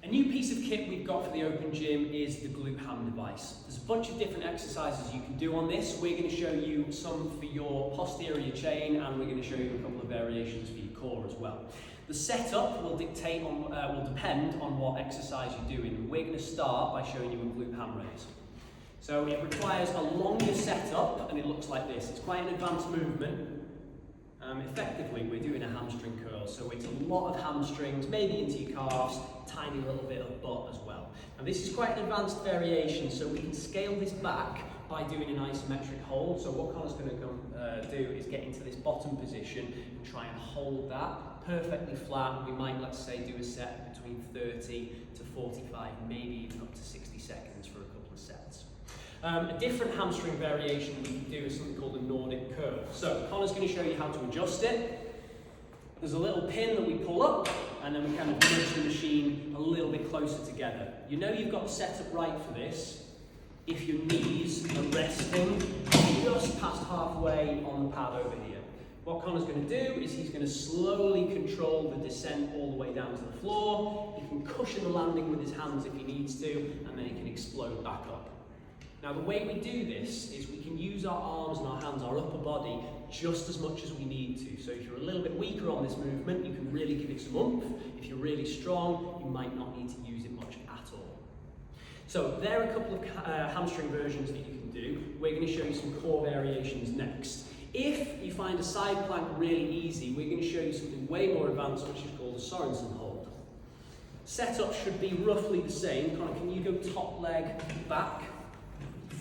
A new piece of kit we've got for the open gym is the Glute Ham device. There's a bunch of different exercises you can do on this. We're going to show you some for your posterior chain, and we're going to show you a couple of variations for your core as well. The setup will depend on what exercise you're doing. We're going to start by showing you a glute ham raise. So it requires a longer setup, and it looks like this. It's quite an advanced movement. Effectively, we're doing a hamstring curl, so it's a lot of hamstrings, maybe into your calves, tiny little bit of butt as well. And this is quite an advanced variation, so we can scale this back by doing an isometric hold. So what Connor's going to do is get into this bottom position and try and hold that perfectly flat. We might, let's say, do a set between 30 to 45, maybe even up to 60 seconds for a couple of sets. A different hamstring variation we can do is something called a Nordic curl. So Connor's going to show you how to adjust it. There's a little pin that we pull up, and then we kind of nudge the machine a little bit closer together. You know you've got the setup right for this if your knees are resting just past halfway on the pad over here. What Connor's going to do is he's going to slowly control the descent all the way down to the floor. He can cushion the landing with his hands if he needs to, and then he can explode back up. Now the way we do this is we can use our arms and our hands, our upper body, just as much as we need to. So if you're a little bit weaker on this movement, you can really give it some oomph. If you're really strong, you might not need to use it much at all. So there are a couple of hamstring versions that you can do. We're going to show you some core variations next. If you find a side plank really easy, we're going to show you something way more advanced, which is called a Sorensen hold. Setup should be roughly the same. Connor, can you go top leg back?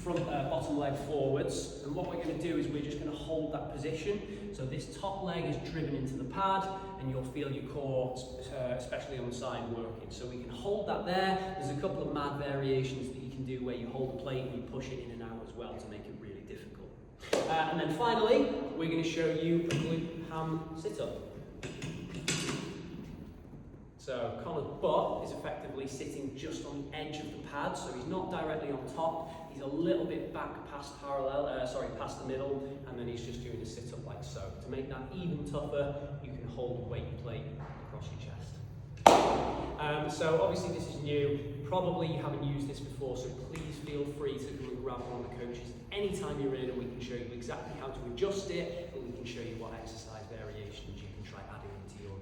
Bottom leg forwards, and what we're going to do is we're just going to hold that position. So this top leg is driven into the pad, and you'll feel your core, especially on the side, working. So we can hold that there. There's a couple of mad variations that you can do where you hold the plate and you push it in and out as well to make it really difficult. And then finally, we're going to show you a glute ham sit-up. So Connor's butt is effectively sitting just on the edge of the pad, so he's not directly on top. He's a little bit back past past the middle, and then he's just doing a sit-up like so. To make that even tougher, you can hold a weight plate across your chest. So obviously this is new. Probably you haven't used this before, so please feel free to come and grab one of the coaches anytime you're in, and we can show you exactly how to adjust it, and we can show you what exercise variations you can try adding into your